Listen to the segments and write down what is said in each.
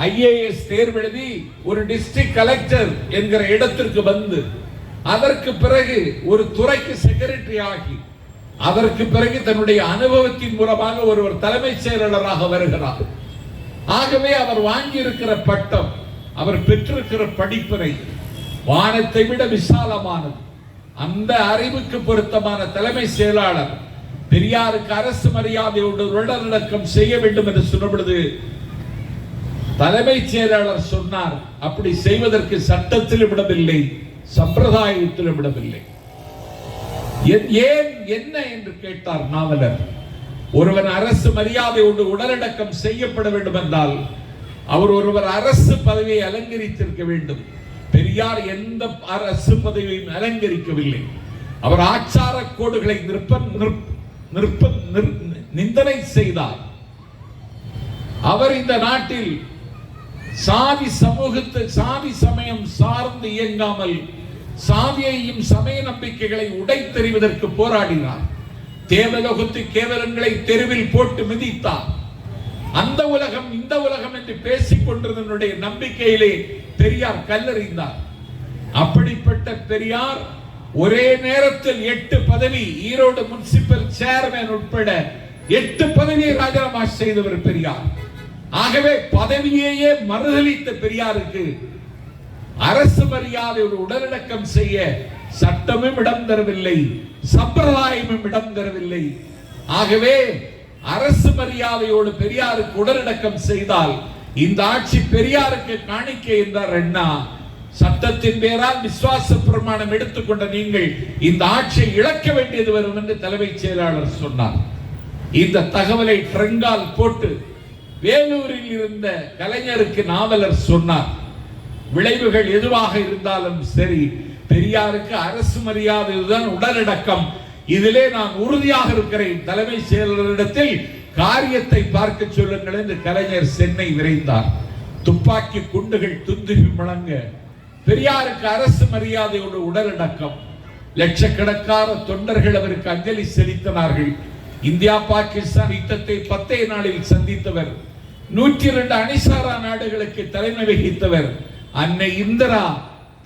IAS தேர்வெழுதி ஒரு district collector என்கிற இடத்திற்கு வந்து அதற்கு பிறகு ஒரு துறைக்கு செக்ரட்டரி ஆகி அதற்கு பிறகு தன்னுடைய அனுபவத்தின் மூலமாக ஒருவர் தலைமைச் செயலாளராக வருகிறார். ஆகவே அவர் வாங்கி இருக்கிற பட்டம், அவர் பெற்றிருக்கிற படிப்பினை வானத்தை விட விசாலமானது. அந்த அறிவுக்கு பொருத்தமான தலைமை செயலாளர் பெரியாருக்கு அரசு மரியாதையோடு உடனடக்கம் செய்ய வேண்டும் என்று சொன்ன பொழுது தலைமைச் செயலாளர் சொன்னார், அப்படி செய்வதற்கு சட்டத்தில் விடவில்லை, சம்பிரதாயத்தில் விடவில்லை. ஏன் என்ன என்று கேட்டார் நாவலர். ஒருவன் அரசு மரியாதையோடு உடனடக்கம் செய்யப்பட வேண்டும் என்றால் அவர் ஒருவர் அரசு பதவியை அலங்கரித்திருக்க வேண்டும். பெரியார் எந்த அரசு பதவியையும் அலங்கரிக்கவில்லை. அவர் ஆச்சார கோடுகளை நிந்தனை செய்தார். அவர் இந்த நாட்டில் சாதி சமயம் சார்ந்து இயங்காமல் சாதியையும் சமய நம்பிக்கைகளை உடைத்தெறிவதற்கு போராடினார். தேவலோகத்து கேவலங்களை தெருவில் போட்டு மிதித்தார். அந்த உலகம் இந்த உலகம் என்று பேசிக் கொண்டிருந்த நம்பிக்கையிலே பெரியார் கல்லறிந்தார். அப்படிப்பட்ட பெரியார் ஒரே நேரத்தில் 8 பதவி, ஈரோடு முனிசிபல் சேர்மேன் உட்பட 8 பதவியை ராஜினாமா செய்தவர் பெரியார். ஆகவே பதவியையே மறுதலித்த பெரியாருக்கு அரசு மரியாதையோடு உடனடக்கம் செய்ய சட்டமும் இடம் தரவில்லை, சம்பிரதாயமும் இடம் தரவில்லை. ஆகவே அரசு மரியாதையோடு பெரியாருக்கு உடனடக்கம் செய்தால் இந்த ஆட்சி பெரியாருக்கு காணிக்கை என்றார் அண்ணா. சட்டத்தின் பேரால் விசுவாச பிரமாணம் எடுத்துக்கொண்ட நீங்கள் இந்த ஆட்சியை இழக்க வேண்டியது வரும் என்று தலைமைச் செயலாளர் சொன்னார். இந்த தகவலை ட்ரங்கால் போட்டு வேலூரில் இருந்த கலைஞருக்கு நாவலர் சொன்னார், விளைவுகள் எதுவாக இருந்தாலும் சரி, பெரியாருக்கு அரசு மரியாதைதான் உடனடக்கம், இதிலே நான் உறுதியாக இருக்கிறேன், தலைமை செயலரிடத்தில் காரியத்தை பார்க்க சொல்லுங்கள் என்று கலைஞர் சென்னை விரைந்தார். துப்பாக்கி குண்டுகள் துந்துகி முழங்க பெரியாருக்கு அரசு மரியாதையோடு உடனடக்கம். லட்சக்கணக்கான தொண்டர்கள் அவருக்கு அஞ்சலி செலுத்தினார்கள். இந்தியா பாகிஸ்தான் யுத்தத்தை 10 நாளில் சந்தித்தவர், 102 அணிசாரா நாடுகளுக்கு தலைமை வகித்தவர். அன்னை இந்திரா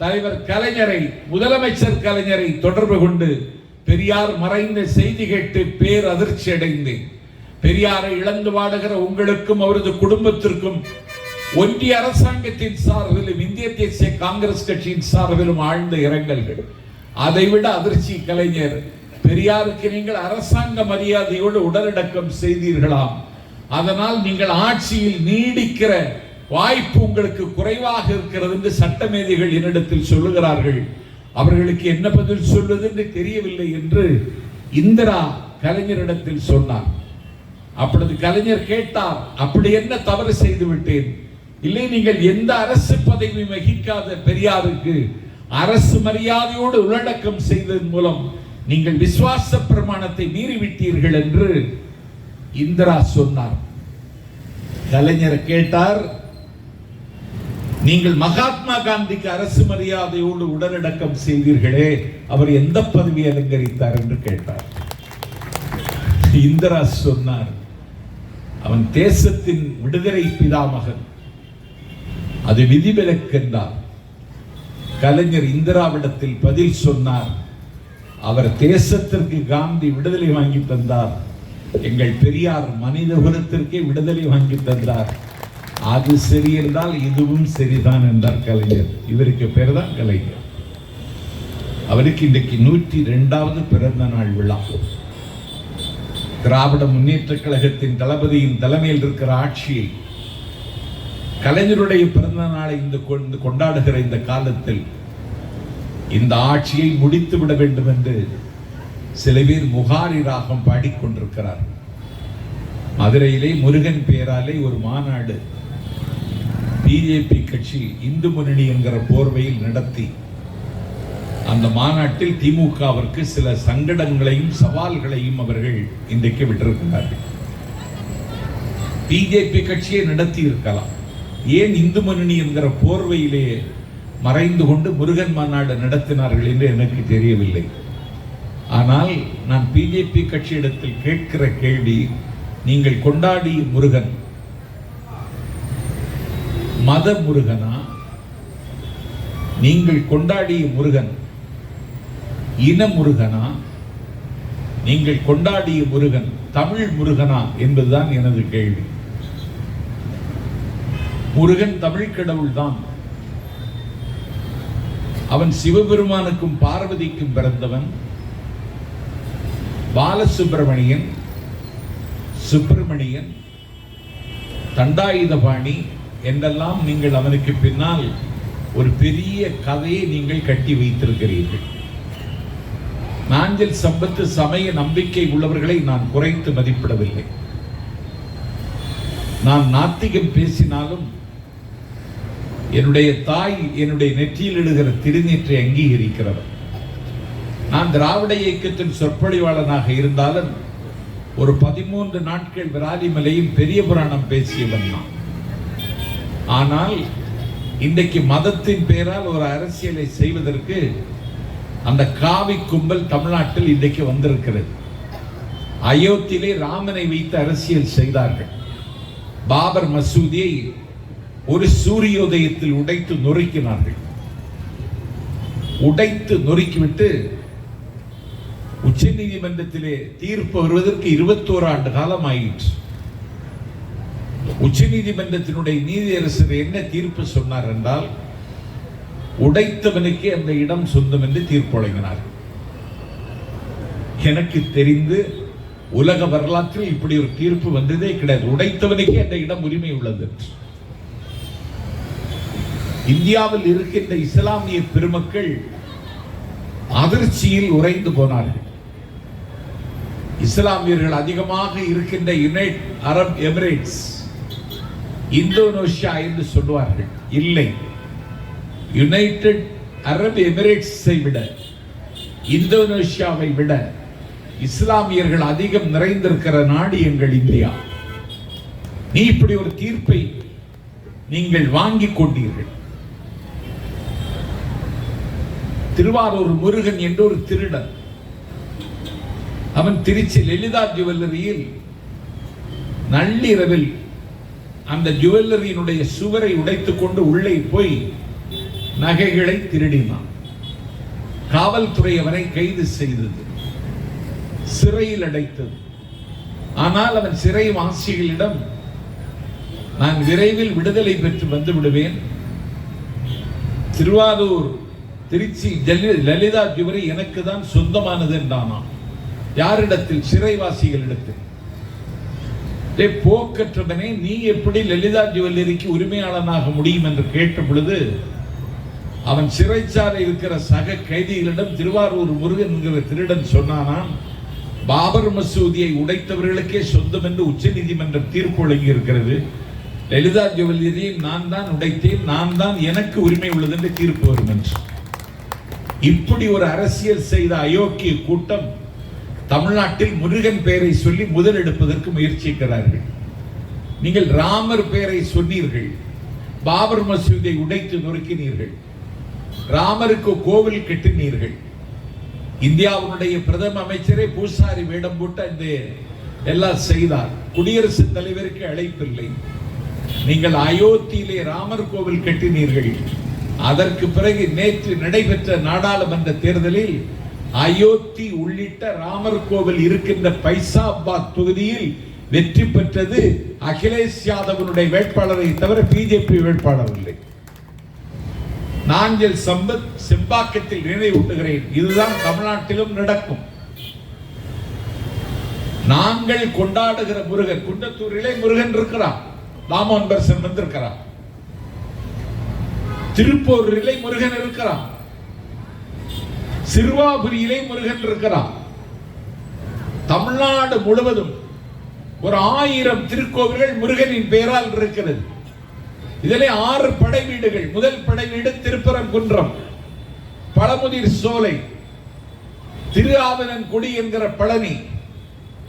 தலைவர் கலைஞரை, முதலமைச்சர் கலைஞரை தொடர்பு கொண்டு பெரியார் மறைந்த செய்தி கேட்டு பேர் அதிர்ச்சி அடைந்தேன். பெரியாரை இழந்து வாடுகிற உங்களுக்கும் அவரது குடும்பத்திற்கும் ஒன்றிய அரசாங்கத்தின் சார்பிலும் இந்திய தேசிய காங்கிரஸ் கட்சியின் சார்பிலும் ஆழ்ந்த இரங்கல்கள். அதைவிட அதிர்ச்சி கலைஞர், பெரியாருக்கு நீங்கள் அரசாங்க மரியாதையோடு உடனடக்கம் செய்தீர்களாம், அதனால் நீங்கள் ஆட்சியில் நீடிக்கிற வாய்ப்பு உங்களுக்கு குறைவாக இருக்கிறது என்று சட்டமேதைகள் என்னிடத்தில் சொல்லுகிறார்கள். அவர்களுக்கு என்ன பதில் சொல்வது என்று தெரியவில்லை என்று இந்திரா கலைஞரிடத்தில் சொன்னார். அப்பொழுது கலைஞர் கேட்டார், அப்படி என்ன தவறு செய்து விட்டேன்? இல்லை, நீங்கள் எந்த அரசு பதவி வகிக்காத பெரியாருக்கு அரசு மரியாதையோடு உள்ளடக்கம் செய்ததன் மூலம் நீங்கள் விசுவாச பிரமாணத்தை மீறிவிட்டீர்கள் என்று இந்திரா சொன்னார். கலைஞர் கேட்டார், நீங்கள் மகாத்மா காந்திக்கு அரசு மரியாதையோடு உடனடக்கம் செய்தீர்களே, அவர் எந்த பதவி அலங்கரித்தார் என்று கேட்டார். இந்திரா சொன்னார், அவன் தேசத்தின் விடுதலை பிதாமகன், அது விதிவிலக்கென்றார். கலைஞர் இந்திராவிடத்தில் பதில் சொன்னார், அவர் தேசத்திற்கு காந்தி விடுதலை வாங்கி தந்தார், எங்கள் பெரியார் மனித குலத்திற்கே விடுதலை வாங்கி தந்தார், அது சரி என்றால் இதுவும் சரிதான் என்றார் கலைஞர். இவருக்கு பேர் தான் கலைஞர். அவருக்கு இன்றைக்கு 102வது பிறந்த நாள் விழா. திராவிட முன்னேற்ற கழகத்தின் தளபதியின் தலைமையில் இருக்கிற ஆட்சியை, கலைஞருடைய பிறந்த நாளை கொண்டாடுகிற இந்த காலத்தில் இந்த ஆட்சியை முடித்து விட வேண்டும் என்று சில பேர் முகாரி ராகம் பாடிக்கொண்டிருக்கிறார். மதுரையிலே முருகன் பெயராலே ஒரு மாநாடு பிஜேபி கட்சி இந்து முன்னணி என்கிற போர்வையில் நடத்தி அந்த மாநாட்டில் திமுகவிற்கு சில சங்கடங்களையும் சவால்களையும் அவர்கள் இன்றைக்கு விட்டிருக்கிறார்கள். பிஜேபி கட்சியை நடத்தி இருக்கலாம், ஏன் இந்து முன்னணி என்கிற போர்வையிலே மறைந்து கொண்டு முருகன் மாநாடு நடத்தினார்கள் என்று எனக்கு தெரியவில்லை. ஆனால் நான் பிஜேபி கட்சியிடத்தில் கேட்கிற கேள்வி, நீங்கள் கொண்டாடிய முருகன் மத முருகனா, நீங்கள் கொண்டாடிய முருகன் இன முருகனா, நீங்கள் கொண்டாடிய முருகன் தமிழ் முருகனா என்பதுதான் எனது கேள்வி. முருகன் தமிழ் கடவுள் தான். அவன் சிவபெருமானுக்கும் பார்வதிக்கும் பிறந்தவன். பாலசுப்பிரமணியன், சுப்பிரமணியன், தண்டாயுதபாணி என்றெல்லாம் நீங்கள் அவனுக்கு பின்னால் ஒரு பெரிய கதையை நீங்கள் கட்டி வைத்திருக்கிறீர்கள். நாஞ்சில் சம்பத்து சமய நம்பிக்கை உள்ளவர்களை நான் குறைத்து மதிப்பிடவில்லை. நான் நாத்திகம் பேசினாலும் என்னுடைய தாய் என்னுடைய நெற்றியில் இடுகிற திருநீற்றை அங்கீகரிக்கிறவர். நான் திராவிட இயக்கத்தின் சொற்பொழிவாளனாக இருந்தாலும் ஒரு 13 நாட்கள் விராலிமலையில் பெரிய புராணம் பேசியவன் நான். ஆனால் இன்றைக்கு மதத்தின் பெயரால் ஒரு அரசியலை செய்வதற்கு அந்த காவி கும்பல் தமிழ்நாட்டில் இன்றைக்கு வந்திருக்கிறது. அயோத்தியிலே ராமனை வைத்து அரசியல் செய்தார்கள். பாபர் மசூதியை ஒரு சூரியோதயத்தில் உடைத்து நொறுக்கினார்கள். உடைத்து நொறுக்கிவிட்டு உச்ச நீதிமன்றத்திலே தீர்ப்பு வருவதற்கு 21 ஆண்டு காலம் ஆயிற்று. உச்ச நீதிமன்றத்தினுடைய நீதியரசர் என்ன தீர்ப்பு சொன்னார் என்றால், உடைத்தவனுக்கே அந்த இடம் சொந்தம் என்று தீர்ப்பு வழங்கினார். எனக்கு தெரிந்து உலக வரலாற்றில் இப்படி ஒரு தீர்ப்பு வந்ததே கிடையாது. உடைத்தவனுக்கே அந்த இடம் உரிமை உள்ளது. இந்தியாவில் இருக்கின்ற இஸ்லாமிய பெருமக்கள் அதிர்ச்சியில் உறைந்து போனார்கள். இஸ்லாமியர்கள் அதிகமாக இருக்கின்ற யுனைடெட் அரப் எமிரேட்ஸ், இந்தோனேஷியா என்று சொல்வார்கள். இல்லை, யுனைடெட் அரப் எமிரேட்ஸை விட, இந்தோனேஷியாவை விட இஸ்லாமியர்கள் அதிகம் நிறைந்திருக்கிற நாடு எங்கள் இந்தியா. நீ இப்படி ஒரு தீர்ப்பை நீங்கள் வாங்கிக் கொண்டீர்கள். திருவாரூர் முருகன் என்ற ஒரு திருடன், அவன் திருச்சி லலிதா ஜுவல்லரியில் நள்ளிரவில் அந்த ஜுவல்லரியினுடைய சுவரை உடைத்துக் கொண்டு உள்ளே போய் நகைகளை திருடினான். காவல்துறை அவனை கைது செய்தது, சிறையில் அடைத்தது. ஆனால் அவன் சிறைவாசிகளிடம், நான் விரைவில் விடுதலை பெற்று வந்து விடுவேன், திருவாரூர் திருச்சி லலிதா ஜுவல்லரி எனக்கு தான் சொந்தமானது என்றானாம். யாரிடத்தில்? சிறைவாசிகளிடத்தில். போக்கற்றவனே, நீ எப்படி லலிதா ஜுவல்லரிக்கு உரிமையாளனாக முடியும் என்று கேட்ட பொழுது அவன் சிறைச்சாலை இருக்கிற சக கைதிகளிடம் திருவாரூர் முருகன் என்கிற திருடன் சொன்னானாம், பாபர் மசூதியை உடைத்தவர்களுக்கே சொந்தம் என்று உச்ச நீதிமன்றம் தீர்ப்பு வழங்கி இருக்கிறது. லலிதா ஜுவல்லரியை நான் தான் உடைத்தேன், நான் தான் எனக்கு உரிமை உள்ளது என்று தீர்ப்பு வரும் என்று. இப்படி ஒரு அரசியல் செய்த அயோக்கிய கூட்டம் தமிழ்நாட்டில் முருகன் பெயரை சொல்லி முதலெடுப்பதற்கு முயற்சிக்கிறார்கள். நீங்கள் ராமர் பெயரை சொன்னீர்கள், பாபர் மசூதியை உடைத்து நொறுக்கினீர்கள், ராமருக்கு கோவில் கட்டினீர்கள். இந்தியாவுடைய பிரதம அமைச்சரே பூசாரி வேடம் போட்டு அந்த எல்லாம் செய்தார். குடியரசுத் தலைவருக்கு அழைப்பில்லை. நீங்கள் அயோத்தியிலே ராமர் கோவில் கட்டினீர்கள். அதற்கு பிறகு நேற்று நடைபெற்ற நாடாளுமன்ற தேர்தலில் அயோத்தி உள்ளிட்ட ராமர் கோவில் இருக்கின்ற பைசாபாத் தொகுதியில் வெற்றி பெற்றது அகிலேஷ் யாதவனுடைய வேட்பாளரை தவிர பிஜேபி வேட்பாளர் இல்லை. நாஞ்சில் சம்பத் செம்பாக்கத்தில் நினைவூட்டுகிறேன், இதுதான் தமிழ்நாட்டிலும் நடக்கும். நாங்கள் கொண்டாடுகிற முருகன், குன்றத்தூரிலே முருகன் இருக்கிறான், தாமோன் பர்சன் வந்திருக்கிறான். திருப்பூரிலே முருகன் இருக்கிறான், சிறுவாபுரியிலே முருகன் இருக்கிறான். தமிழ்நாடு முழுவதும் ஒரு 1000 திருக்கோவில்கள் முருகனின் பெயரால் இருக்கிறது. இதிலே 6 படை வீடுகள். முதல் படை வீடு திருப்பரங்குன்றம், பழமுதிர் சோலை, திரு ஆவணன்குடி என்கிற பழனி,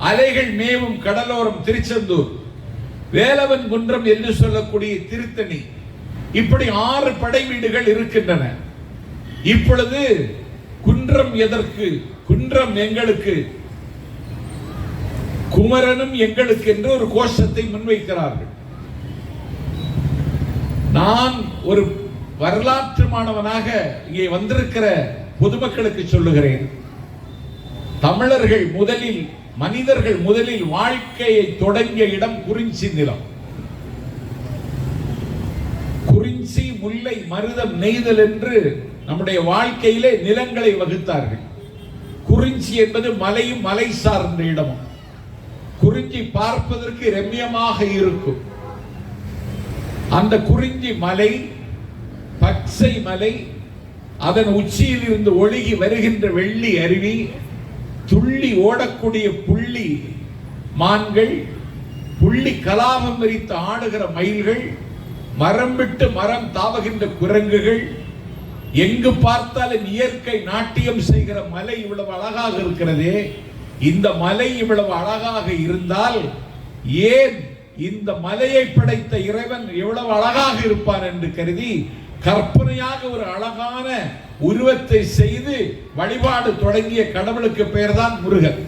அலைகள் மேவும் கடலோரம் திருச்செந்தூர், வேலவன் குன்றம் என்று சொல்லக்கூடிய திருத்தணி. இப்படி 6 படை வீடுகள் இருக்கின்றன. இப்பொழுது குன்றம் எதற்கு? குன்றம் எங்களுக்கு, குமரனும் எங்களுக்கு என்று ஒரு கோஷத்தை முன்வைக்கிறார்கள். நான் ஒரு வரலாற்று மாணவனாக இங்கே வந்திருக்கிற பொதுமக்களுக்கு சொல்லுகிறேன், தமிழர்கள் முதலில், மனிதர்கள் முதலில் வாழ்க்கையை தொடங்கிய இடம் குறிஞ்சி நிலம். குறிஞ்சி, முல்லை, மருதம், நெய்தல் என்று நம்முடைய வாழ்க்கையிலே நிலங்களை வகுத்தார்கள். குறிஞ்சி என்பது மலையும் மலை சார்ந்த இடமும். குறிஞ்சி பார்ப்பதற்கு ரம்யமாக இருக்கும். அந்த குறிஞ்சி மலை, பச்சை மலை, அதன் உச்சியில் இருந்து ஒழுகி வருகின்ற வெள்ளி அருவி, துள்ளி ஓடக்கூடிய புள்ளி மான்கள், புள்ளி கலாபம் விரித்து ஆடுகிற மயில்கள், மரம் விட்டு மரம் தாவுகின்ற குரங்குகள், எங்கு பார்த்தாலும் இயற்கை நாட்டியம் செய்கிற மலை இவ்வளவு அழகாக இருக்கிறதே. இந்த மலை இவ்வளவு அழகாக இருந்தால் ஏன் இந்த மலையை படைத்த இறைவன் எவ்வளவு அழகாக இருப்பார் என்று கருதி கற்பனையாக ஒரு அழகான உருவத்தை செய்து வழிபாடு தொடங்கிய கடவுளுக்கு பெயர்தான் முருகன்.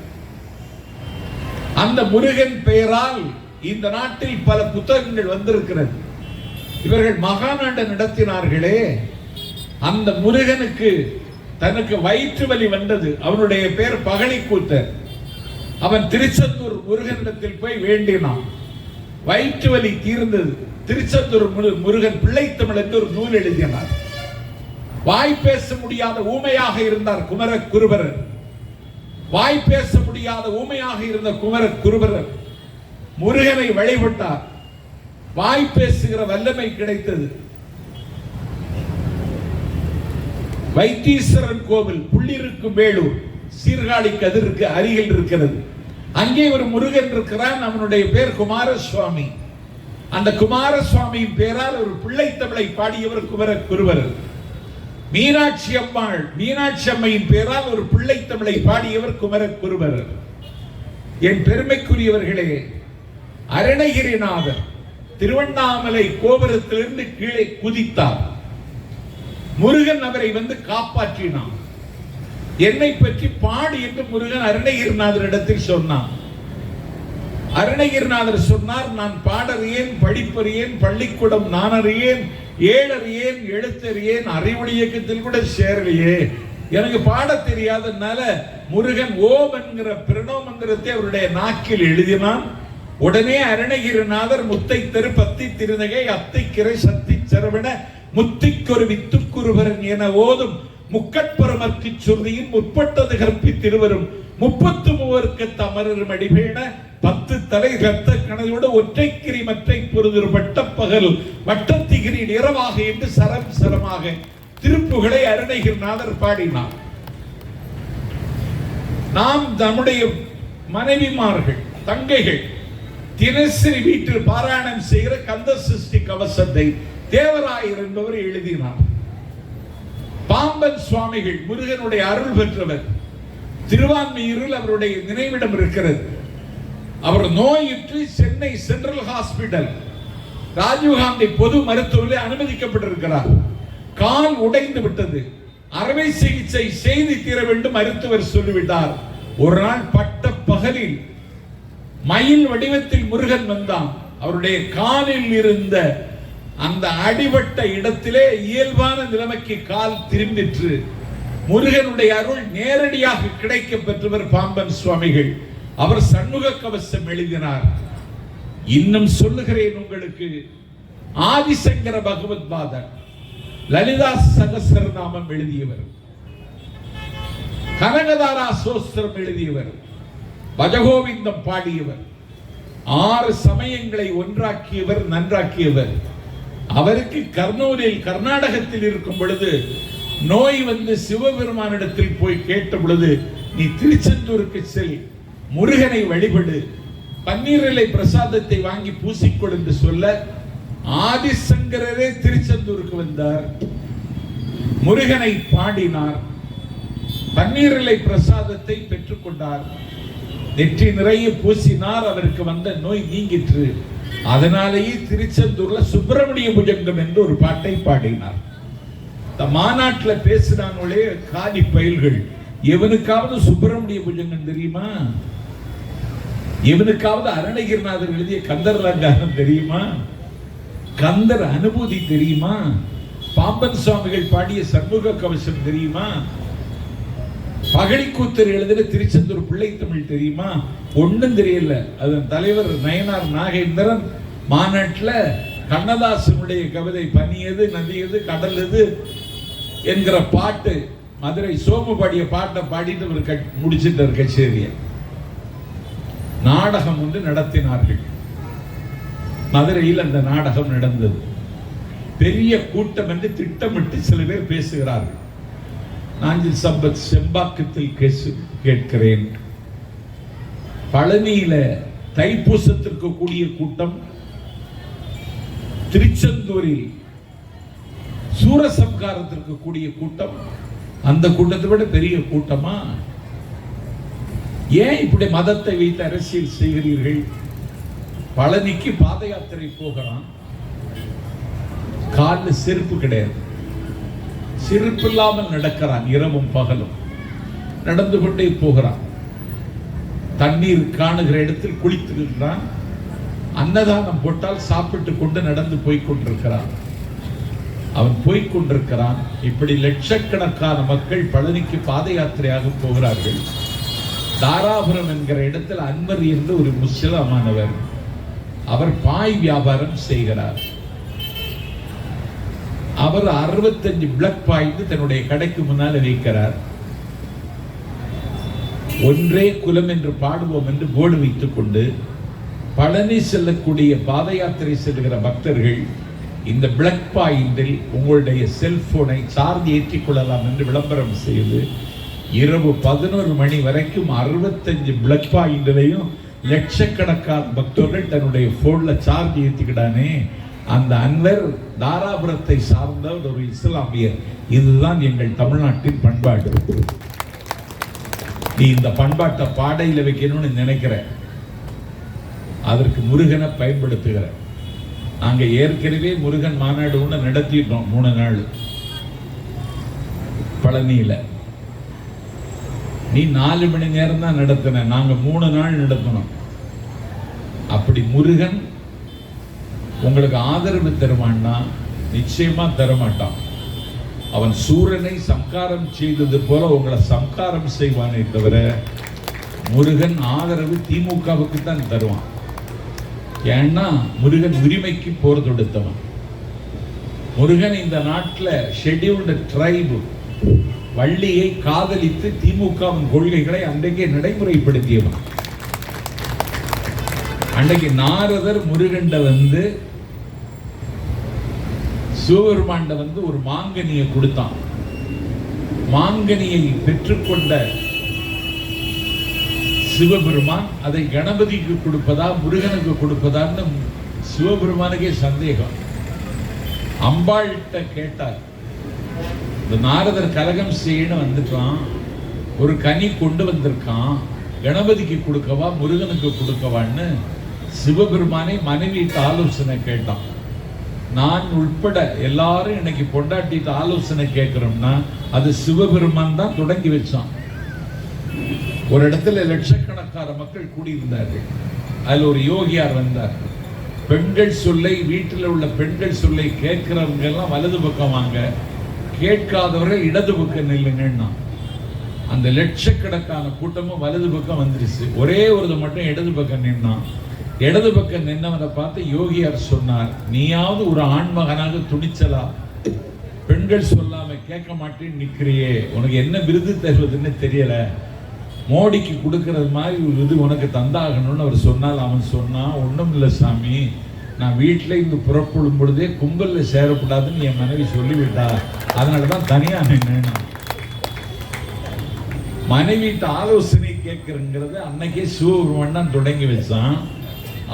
அந்த முருகன் பெயரால் இந்த நாட்டில் பல புத்தகங்கள் வந்திருக்கிறது. இவர்கள் மகாநாடு நடத்தினார்களே, அந்த முருகனுக்கு தனக்கு வயிற்று வலி வந்தது. அவனுடைய பெயர் பகழிக்கூத்தர். அவன் திருச்செந்தூர் முருகனிடத்தில் போய் வேண்டினான். வயிற்று வலி தீர்ந்தது. திருச்செந்தூர் முருகன் பிள்ளைத்தமிழ் என்று ஒரு நூல் எழுதினார். வாய் பேச முடியாத ஊமையாக இருந்தார் குமரகுருபரர். வாய் பேச முடியாத ஊமையாக இருந்த குமரகுருபரர் முருகனை வழிபட்டார். வாய் பேசுகிற வல்லமை கிடைத்தது. வைத்தீஸ்வரன் கோவில் புள்ளிருக்கும் வேலூர், சீர்காழி கதிருக்கு அருகில் இருக்கிறது. அங்கே ஒரு முருகன் இருக்கிறான். அவனுடைய பேர் குமாரசுவாமி. அந்த குமாரசுவாமியின் பெயரால் ஒரு பிள்ளை தமிழை பாடியவர் குமரகுருபரர். மீனாட்சி அம்மாள், மீனாட்சி அம்மையின் பெயரால் ஒரு பிள்ளை தமிழை பாடியவர் குமரகுருபரர். என் பெருமைக்குரியவர்களே, அருணகிரிநாதர் திருவண்ணாமலை கோபுரத்திலிருந்து கீழே குதித்தார். முருகன் அவரை வந்து காப்பாற்றினான். என்னை பற்றி பாடு என்று முருகன் அருணகிரிநாதரிடத்தில் சொன்னான். அருணகிரிநாதர் சொன்னார், நான் பாடறியேன், படிப்பறியேன், பள்ளிக்கூடம் நான் அறியேன், ஏழறியேன், எழுத்தறியேன், அறிவொளி இயக்கத்தில் கூட சேரலையே, எனக்கு பாட தெரியாதனால முருகன் ஓம் என்கிற பிரணவ மந்திரத்தை அவருடைய நாக்கில் எழுதினான். உடனே அருணகிரிநாதர் முத்தை தெரு பத்தி திருநகை அத்தைக்கிரை சக்தி சரவண முத்திக்கொரு வித்துக்குருபரன் என ஓதும் முக்கட்பரமர்க்கு சொல்லியின் முற்பட்டது கற்பித்திருவரும் 33 தமரரும் அடிபேண 10 தலை ரத்த கணதோடு ஒற்றைக்கிரி மற்றை பொருது வட்ட பகல் வட்டத்திகிரி நிறமாக என்று சரம் சரமாக திருப்புகளை அருணகிரிநாதர் பாடினார். நாம் நம்முடைய மனைவிமார்கள், தங்கைகள் தினசரி வீட்டில் பாராயணம் செய்கிற கந்த சஷ்டி கவசத்தை தேவராயர் என்பவர் எழுதினார். பாம்பன் சுவாமிகள் முருகனுடைய அருள் பெற்றவர். திருவான்மியூரில் அவருடைய நினைவிடம் இருக்கிறது. அவர் நோயுற்று சென்னை சென்ட்ரல் ஹாஸ்பிட்டல் ராஜீவ்காந்தி பொது மருத்துவமனையில் அனுமதிக்கப்பட்டிருக்கிறார். கால் உடைந்து விட்டது. அறுவை சிகிச்சை செய்து தீர வேண்டும் மருத்துவர் சொல்லிவிட்டார். ஒரு நாள் பட்ட பகலில் மயில் வடிவத்தில் முருகன் வந்தான். அவருடைய காலில் இருந்த அந்த அடிபட்ட இடத்திலே இயல்பான நிலைமைக்கு கால் திரும்பிற்று. முருகனுடைய அருள் நேரடியாக கிடைக்க பெற்றவர் பாம்பன் சுவாமிகள். அவர் சண்முக கவசம் எழுதினார். இன்னும் சொல்லுகிறேன் உங்களுக்கு, ஆதிசங்கர பகவத் பாதர் லலிதா சகஸ்ரநாமம் எழுதியவர், கனகதாரா சோஸ்திரம் எழுதியவர், பஜகோவிந்தம் பாடியவர், 6 சமயங்களை ஒன்றாக்கியவர், நன்றாக்கியவர். அவருக்கு கர்னூலில் கர்நாடகத்தில் இருக்கும் பொழுது நோய் வந்து சிவபெருமானிடத்தில் போய் கேட்ட பொழுது, நீ திருச்செந்தூருக்கு செல், முருகனை வழிபடு, பன்னீரிலை பிரசாதத்தை வாங்கி பூசிக்கொடு என்று சொல்ல ஆதிசங்கரரே திருச்செந்தூருக்கு வந்தார். முருகனை பாடினார், பன்னீரிலை பிரசாதத்தை பெற்றுக்கொண்டார், நெற்றி நிறைய பூசினார். அவருக்கு வந்த நோய் நீங்கிற்று. அதனாலேயே திருச்செந்தூர்ல சுப்பிரமணிய புஜங்கம் என்று ஒரு பாட்டை பாடினார். மாநாட்டில் பேசினாங்களே காதி பயில்கள், எவனுக்காவது சுப்பிரமணிய புஜங்கம் தெரியுமா? எவனுக்காவது அருணகிரிநாதர் எழுதிய கந்தர்லங்காரம் தெரியுமா? கந்தர் அனுபூதி தெரியுமா? பாம்பன் சுவாமிகள் பாடிய சண்முக கவசம் தெரியுமா? பகழிக்கூத்தர் எழுதின திருச்செந்தூர் பிள்ளை தமிழ் தெரியுமா? ஒண்ணும் தெரியல. அதன் தலைவர் நயனார் நாகேந்திரன் மாநாட்டில் கண்ணதாசனுடைய கவிதை பனியது நதியது கடலது என்கிற பாட்டு, மதுரை சோமு பாடிய பாட்டை பாடிட்டு அவர் முடிச்சிட்டார் கச்சேரிய. நாடகம் ஒன்று நடத்தினார்கள். மதுரையில் அந்த நாடகம் நடந்தது. பெரிய கூட்டம் என்று திட்டமிட்டு சில பேர் பேசுகிறார்கள். நாஞ்சில் சம்பத் செம்பாக்கத்தில் கேட்கிறேன், பழனியில தைப்பூசத்திற்கு கூடிய கூட்டம், திருச்செந்தூரில் சூரசம்காரத்திற்கு கூடிய கூட்டம், அந்த கூட்டத்தை விட பெரிய கூட்டமா? ஏன் இப்படி மதத்தை வைத்து அரசியல் செய்கிறீர்கள்? பழனிக்கு பாத யாத்திரை போகிறான், காலில் செருப்பு கிடையாது, செருப்பு இல்லாமல் நடக்கிறான், இரவும் பகலும் நடந்து கொண்டே போகிறான். தண்ணீர் காணுகிற இடத்தில் குளித்திருக்கிறான். அன்னதானம் போட்டால் சாப்பிட்டு கொண்டு நடந்து போய்கொண்டிருக்கிறான். அவன் போய்கொண்டிருக்கிறான். இப்படி லட்சக்கணக்கான மக்கள் பழனிக்கு பாத யாத்திரையாக போகிறார்கள். தாராபுரம் என்கிற இடத்தில் அன்வர் என்று ஒரு முஸ்லிமானவர், அவர் பாய் வியாபாரம் செய்கிறார். அவர் 65 பிளக் பாய்ந்து தன்னுடைய கடைக்கு முன்னால் வைக்கிறார். ஒன்றே குலம் என்று பாடுவோம் என்று போர்டு வைத்துக் கொண்டு பழனி செல்லக்கூடிய பாத யாத்திரை செல்கிற பக்தர்கள் இந்த பிளக் பாயிண்டில் உங்களுடைய செல்போனை சார்ஜ் ஏற்றிக் கொள்ளலாம் என்று விளம்பரம் செய்து இரவு 11 மணி வரைக்கும் 65 பிளக் பாயிண்டிலையும் லட்சக்கணக்கான பக்தர்கள் தன்னுடைய போன்ல சார்ஜ் ஏற்றிக்கிட்டானே, அந்த அன்வர் தாராபுரத்தை சார்ந்த ஒரு இஸ்லாமியர். இதுதான் எங்கள் தமிழ்நாட்டின் பண்பாடு. நீ இந்த பண்பாட்டை பாடையில வைக்கணும்னு நினைக்கிற, அதற்கு முருகனை பயன்படுத்துகிற. நாங்க ஏற்கனவே முருகன் மாநாடு ஒன்று நடத்திட்டோம் 3 நாள் பழனியில. நீ 4 மணி நேரம் தான் நடத்தின, நாங்க 3 நாள் நடத்தினோம். அப்படி முருகன் உங்களுக்கு ஆதரவு தருவான்னா நிச்சயமா தரமாட்டான். அவன் சூரனை சம்காரம் செய்தது போல உங்களை சம்காரம் செய்வானே தவிர முருகன் ஆதரவு திமுகவுக்கு தான் தருவான். ஏன்னா முருகன் உரிமைக்கு போர் தொடுத்தவன். முருகன் இந்த நாட்டில் ஷெட்யூல்டு ட்ரைபு வள்ளியை காதலித்து திமுகவின் கொள்கைகளை அன்றைக்கே நடைமுறைப்படுத்தியவன். அன்றைக்கு நாரதர் முருகண்ட வந்து சிவபெருமாண்ட வந்து ஒரு மாங்கனியை கொடுத்தான். மாங்கனியை பெற்றுக்கொண்ட சிவபெருமான் அதை கணபதிக்கு கொடுப்பதா முருகனுக்கு கொடுப்பதான்னு சிவபெருமானுக்கே சந்தேகம். அம்பாள்கிட்ட கேட்டார், இந்த நாரதர் கலகம் செய்யணும் வந்துட்டான், ஒரு கனி கொண்டு வந்திருக்கான், கணபதிக்கு கொடுக்கவா முருகனுக்கு கொடுக்கவான்னு சிவபெருமானை மனைவிட்டு ஆலோசனை கேட்டான். நான் உட்பட எல்லாரும் இன்னைக்கு பொண்டாட்டிட்டு ஆலோசனை கேட்கிறோம்னா அது சிவபெருமான் தான் தொடங்கி வச்சான். ஒரு இடத்துல லட்சக்கணக்கான மக்கள் கூடியிருந்தார்கள். அதுல ஒரு யோகியார் வந்தார். பெண்கள் சொல்லை, வீட்டில் உள்ள பெண்கள் சொல்லை கேட்கிறவங்க எல்லாம் வலது பக்கம் வாங்க, கேட்காதவர்கள் இடது பக்கம் நில்லுங்கன்னா. அந்த லட்சக்கணக்கான கூட்டமும் வலது பக்கம் வந்துருச்சு. ஒரே ஒரு மட்டும் இடது பக்கம் நின்னான். இடது பக்கம் நின்னவனை பார்த்து யோகியார் சொன்னார், நீயாவது ஒரு ஆண்மகனாக துணிச்சலா பெண்கள் சொல்லாம கேட்க மாட்டேன்னு நிக்கிறியே, உனக்கு என்ன விருது தருவதுன்னு தெரியல, மோடிக்கு கொடுக்கறது மாதிரி ஒரு இது உனக்கு தந்தாகணும்னு அவர் சொன்னால். அவன் சொன்னான், ஒண்ணும் இல்லை சாமி, நான் வீட்டில் இருந்து புறப்படும் பொழுதே கும்பல்ல சேரக்கூடாதுன்னு என் மனைவி சொல்லிவிட்டா, அதனாலதான் தனியா நின்னா. மனைவிட்டு ஆலோசனை கேட்கிறங்கிறது அன்னைக்கே சிவபெருமான் தான் தொடங்கி வச்சான்.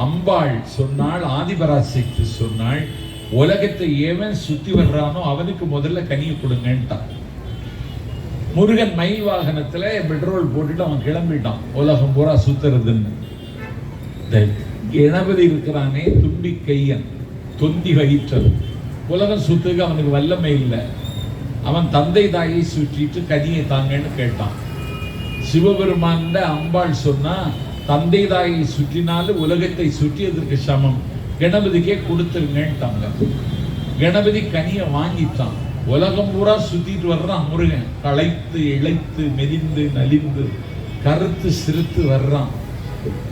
அம்பாள் சொன்னாள், ஆதிபராசக்தி சொன்னாள், உலகத்தை ஏவன் சுத்தி வர்றானோ அவனுக்கு முதல்ல கனியை கொடுங்கன்ட்டான். முருகன் மயில் வாகனத்துல பெட்ரோல் போட்டுட்டு அவன் கிளம்பிட்டான் உலகம் பூரா சுத்துறதுன்னு. கணபதி இருக்கிறானே தும்பி கையன் தொந்தி வகிற்றது, உலகம் சுத்துக்கு அவனுக்கு வல்லமை இல்லை. அவன் தந்தை தாயை சுற்றிட்டு கனியை தாங்கன்னு கேட்டான். சிவபெருமான் அம்பாள் சொன்னா, தந்தை தாயை சுற்றினாலும் உலகத்தை சுற்றியதற்கு சமம், கணபதிக்கே கொடுத்துருங்கட்டாங்க. கணபதி கனியை வாங்கித்தான். உலகம் பூரா சுத்திட்டு வர்றான் முருகன். களைத்து இழைத்து மெலிந்து நலிந்து கருத்து சிரித்து வர்றான்.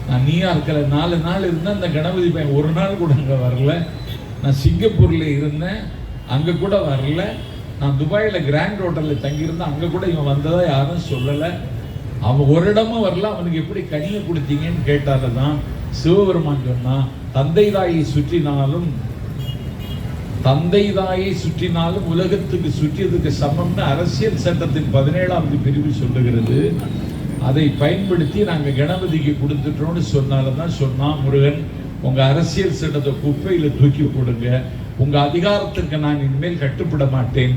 நான் நியூயார்க்கில் 4 நாள் இருந்தேன். அந்த கணபதி பையன் ஒரு நாள் கூட அங்கே வரல. நான் சிங்கப்பூர்ல இருந்தேன், அங்கே கூட வரல. நான் துபாயில் கிராண்ட் ஹோட்டலில் தங்கியிருந்தேன், அங்கே கூட இவன் வந்ததா யாரும் சொல்லலை. அவன் ஒரு இடமும் வரல. அவனுக்கு எப்படி கனியை கொடுத்தீங்கன்னு கேட்டால தான் சிவபெருமான் சொன்னான், தந்தை தாயை சுற்றினாலும் உலகத்துக்கு சுற்றியதுக்கு சமம்னு அரசியல் சட்டத்தின் 17ஆவது பிரிவு சொல்லுகிறது. அதை பயன்படுத்தி நாங்கள் கணபதிக்கு கொடுத்துட்டோம்னு சொன்னால்தான் சொன்னான் முருகன், உங்க அரசியல் சட்டத்தை குப்பையில் தூக்கி போடுங்க, உங்க அதிகாரத்திற்கு நான் இனிமேல் கட்டுப்பட மாட்டேன்.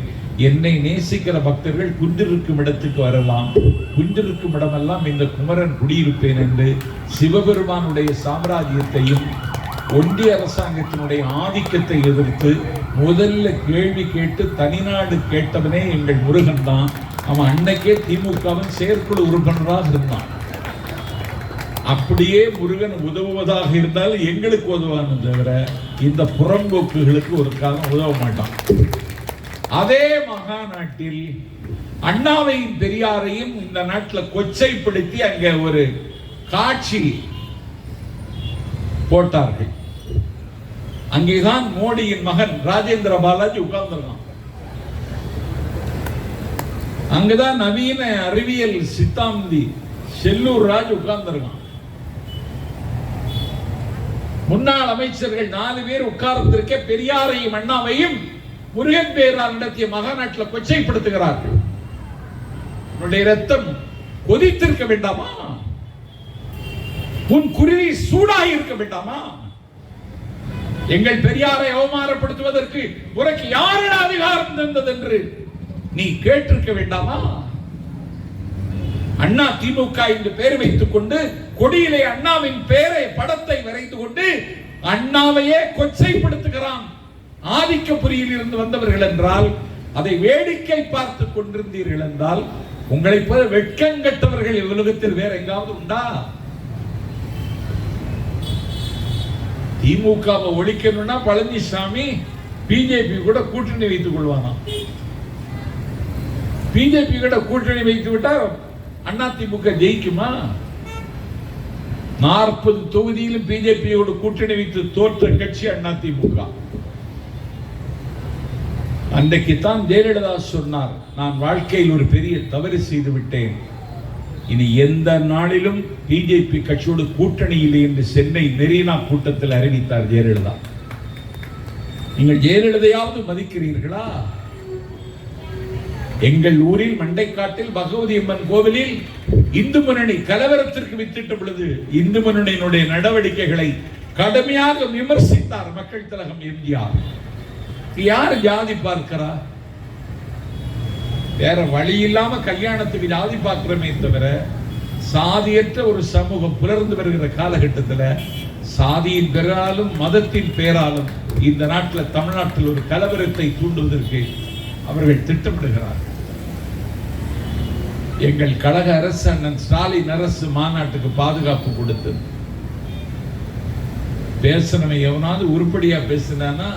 என்னை நேசிக்கிற பக்தர்கள் குன்றிருக்கும் இடத்துக்கு வரலாம், குன்றிருக்கும் இடமெல்லாம் இந்த குமரன் குடியிருப்பேன் என்று சிவபெருமானுடைய சாம்ராஜ்யத்தையும் ஒன்றிய அரசாங்கத்தினுடைய ஆதிக்கத்தை எதிர்த்து முதல்ல கேள்வி கேட்டு தனிநாடு கேட்டவனே எங்கள் முருகன் தான். அவன் அன்னைக்கே திமுகவின் செயற்குழு உறுப்பினராக இருந்தான். அப்படியே முருகன் உதவுவதாக இருந்தால் எங்களுக்கு உதவான்னு தவிர இந்த புறம்போக்குகளுக்கு ஒரு காலம் உதவ மாட்டான். அதே மகாநாட்டில் அண்ணாவையும் பெரியாரையும் இந்த நாட்டில் கொச்சைப்படுத்தி அங்கே ஒரு காட்சி போட்டார்கள். அங்கேதான் மோடியின் மகன் ராஜேந்திர பாலாஜி உட்கார்ந்திருக்கான். அங்கதான் நவீன அறிவியல் சித்தாந்தி செல்லூர் ராஜ் உட்கார்ந்திருக்கான். முன்னாள் அமைச்சர்கள் 4 பேர் உட்கார்ந்திருக்க பெரியாரையும் அண்ணாவையும் முருகன் பெயரால் நடத்திய மகாநாட்டில் கொச்சைப்படுத்துகிறார்கள். உன்னுடைய ரத்தம் கொதித்திருக்க வேண்டாமா? உன் குருவி சூடாக இருக்க வேண்டாமா? எங்கள் பெரியாரை அவமானப்படுத்துவதற்கு உனக்கு யாரிட அதிகாரம் தந்தது என்று நீ கேட்டிருக்க வேண்டாமா? அண்ணா திமுக என்று பெயர் வைத்துக் கொண்டு கொடியிலே அண்ணாவின் பெயரை படத்தை வரைந்து கொண்டு அண்ணாவையே கொச்சைப்படுத்துகிறான். ஆதிக்க புரியில் இருந்து வந்தவர்கள் என்றால் அதை வேடிக்கை பார்த்து கொண்டிருந்தீர்கள் என்றால் உங்களை போல வெட்கங்கட்டவர்கள் உலகத்தில் வேற எங்காவது உண்டா? திமுகவை ஒழிக்கணும்னா பழனிசாமி பிஜேபி கூட கூட்டணி வைத்துக் கொள்வானா? பிஜேபி கூட கூட்டணி வைத்து விட்டால் அண்ணா திமுக ஜெயிக்குமா? 40 தொகுதியிலும் பிஜேபியோடு கூட்டணி வைத்து தோற்ற கட்சி அண்ணா திமுக. அன்றைக்கு தான் ஜெயலலிதா சொன்னார், நான் வாழ்க்கையில் ஒரு பெரிய தவறு செய்து விட்டேன், இனி எந்த நாளிலும் பிஜேபி கட்சியோடு கூட்டணி இல்லை என்று சென்னை மெரினா கூட்டத்தில் அறிவித்தார் ஜெயலலிதா. நீங்கள் ஜெயலலிதையாவது மதிக்கிறீர்களா? எங்கள் ஊரில் மண்டைக்காட்டில் பகவதி அம்மன் கோவிலில் இந்து முன்னணி கலவரத்திற்கு வித்திட்ட பொழுது இந்து முன்னணியினுடைய நடவடிக்கைகளை கடுமையாக விமர்சித்தார் மக்கள் திலகம் எம்ஜிஆர். யார் ஜாதி பார்க்கிறா? வேற வழி இல்லாம கல்யாணத்துக்கு ஜாதி பார்க்கிறோமே தவிர சாதியற்ற ஒரு சமூகம் புலர்ந்து வருகிற காலகட்டத்தில் சாதியின் பெயராலும் மதத்தின் பெயராலும் இந்த நாட்டில் தமிழ்நாட்டில் ஒரு கலவரத்தை தூண்டுவதற்கு அவர்கள் திட்டமிடுகிறார். எங்கள் கழக அரசு அண்ணன் ஸ்டாலின் அரசு மாநாட்டுக்கு பாதுகாப்பு கொடுத்தது. பேசணுமே எவனாவது உருப்படியா பேசினா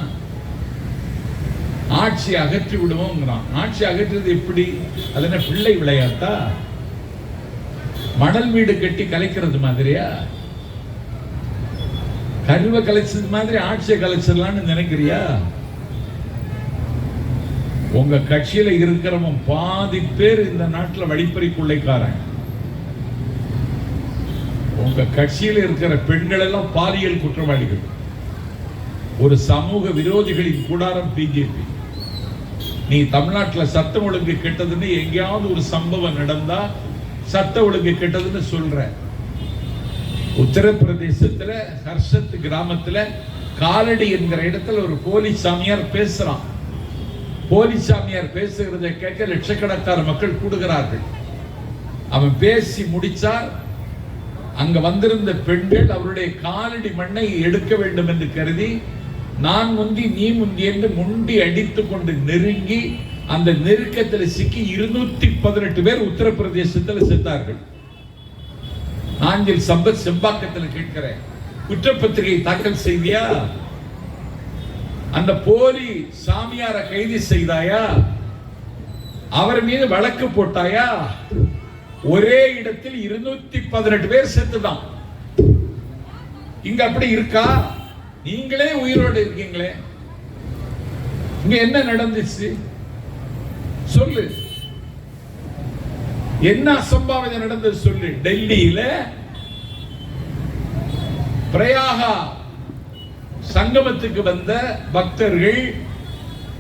ஆட்சி அகற்றி விடுவோம். ஆட்சி அகற்றுறது எப்படி? அது என்ன பிள்ளை விளையாட்டா? மணல் வீடு கட்டி கலைக்கிறது மாதிரியா? கருவை கலைச்சது மாதிரி ஆட்சியை கலைச்சிடலான்னு நினைக்கிறியா? உங்க கட்சியில இருக்கிறவன் பாதி பேர் இந்த நாட்டில் வழிப்பறி கொள்ளைக்காரன். உங்க கட்சியில் இருக்கிற பெண்கள் எல்லாம் பாலியல் குற்றவாளிகள். ஒரு சமூக விரோதிகளின் கூடாரம் பிஜேபி. நீ தமிழ்நாட்டில் சட்டம் ஒழுங்கு கெட்டதுன்னு எங்கேயாவது ஒரு சம்பவம் நடந்தா சட்ட ஒழுங்கு கெட்டதுன்னு சொல்ற. உத்தரப்பிரதேசத்துல ஹர்ஷத் கிராமத்துல காலடி என்கிற இடத்துல ஒரு போலீஸ் சாமியார் பேசுறான். போலீஸ் சாமியார் பேசுகிறதை கேட்க லட்சக்கணக்கான மக்கள் கூடுகிறார்கள். அவன் பேசி முடிச்சார். அங்க வந்திருந்த பெண்கள் அவருடைய காலடி மண்ணை எடுக்க வேண்டும் என்று கருதி நான் முந்தி நீ முந்தி என்று முண்டி அடித்துக் கொண்டு நெருங்கி அந்த நெருக்கத்தில் சிக்கி 218 பேர் உத்தரப்பிரதேசத்தில் செத்தார்கள். நாஞ்சில் சம்பத் செம்பாக்கத்தில் கேட்கிறேன், குற்றப்பத்திரிகை தாக்கல் செய்தியா? அந்த போலி சாமியார கைது செய்தாயா? அவர் மீது வழக்கு போட்டாயா? ஒரே இடத்தில் 218 பேர் செத்துதான். இங்க அப்படி இருக்கா? நீங்களே உயிரோடு இருக்கீங்களே, இங்க என்ன நடந்துச்சு சொல்லு. என்ன அசம்பாவிதம் நடந்தது சொல்லு. டெல்லியில பிரயாகா சங்கமத்துக்கு வந்த பக்தர்கள்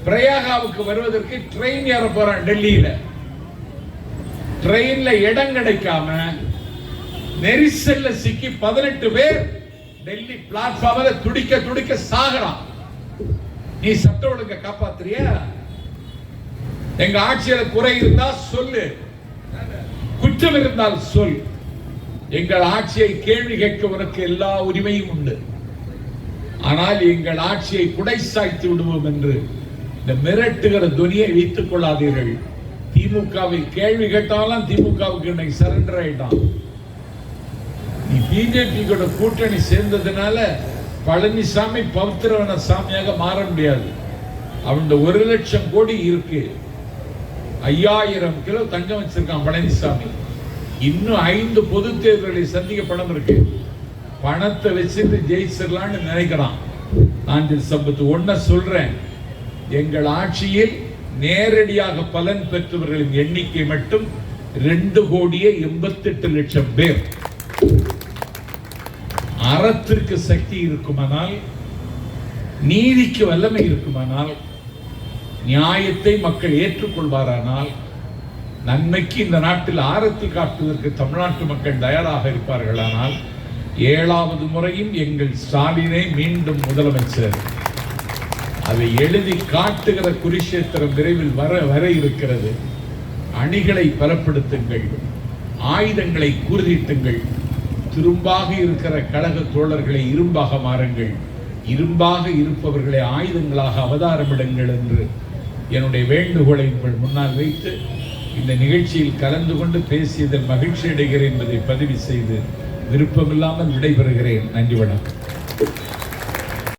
பிரயாகாவுக்கு வருவதற்கு ட்ரெயின் ஏற போறான். டெல்லியில ட்ரெயின்ல இடம் கிடைக்காம நெரிசல்ல சிக்கி 18 பேர் டெல்லி பிளாட்ஃபார்ம்ல துடிக்க துடிக்க சாகறான். நீ சட்ட ஒழுங்க காப்பாத்துறியா? எங்க ஆட்சியில குறை இருந்தா சொல்லு, குற்றம் இருந்தால் சொல். எங்கள் ஆட்சியை கேள்வி கேட்க உனக்கு எல்லா உரிமையும் உண்டு. ஆனால் எங்கள் ஆட்சியை குடை சாய்த்து விடுவோம் என்று இந்த மிரட்டுகிற துணியை வைத்துக் கொள்ளாதீர்கள். திமுகவை கேள்வி கேட்டாலும் திமுகவுக்கு இன்னைக்கு சரண்டர் ஆயிட்டான். நீ பிஜேபி கூட கூட்டணி சேர்ந்ததுனால பழனிசாமி பவித்திரவன சாமியாக மாற முடியாது. அவன் 1 லட்சம் கோடி இருக்கு, 5000 கிலோ தங்கம் வச்சிருக்கான் பழனிசாமி. இன்னும் 5 பொது தேர்தலை சந்திக்க பணம் இருக்கு. பணத்தை வச்சுட்டு ஜெயிச்சிடலான்னு நினைக்கிறான். நான் சம்பத்து ஒன்ன சொல்றேன், எங்கள் ஆட்சியில் நேரடியாக பலன் பெற்றவர்களின் எண்ணிக்கை மட்டும் 2,88,00,000 பேர். அறத்திற்கு சக்தி இருக்குமானால், நீதிக்கு வல்லமை இருக்குமானால், நியாயத்தை மக்கள் ஏற்றுக்கொள்வாரானால், நன்மைக்கு இந்த நாட்டில் ஆரத்தி காட்டுவதற்கு தமிழ்நாட்டு மக்கள் தயாராக இருப்பார்களானால் 7வது முறையும் எங்கள் ஸ்டாலினை மீண்டும் முதலமைச்சர். அதை எழுதி காட்டுகிற குருஷேத்திரம் விரைவில் வர இருக்கிறது. அணிகளை பலப்படுத்துங்கள், ஆயுதங்களை கூர்தீட்டுங்கள். திரும்பாக இருக்கிற கழக தோழர்களை இரும்பாக மாறுங்கள், இரும்பாக இருப்பவர்களை ஆயுதங்களாக அவதாரமிடுங்கள் என்று என்னுடைய வேண்டுகோளை உங்கள் முன்னால் வைத்து இந்த நிகழ்ச்சியில் கலந்து கொண்டு பேசியதில் மகிழ்ச்சி அடைகிறேன் என்பதை பதிவு செய்து விருப்பமில்லாமல் விடைபெறுகிறேன். நன்றி, வணக்கம்.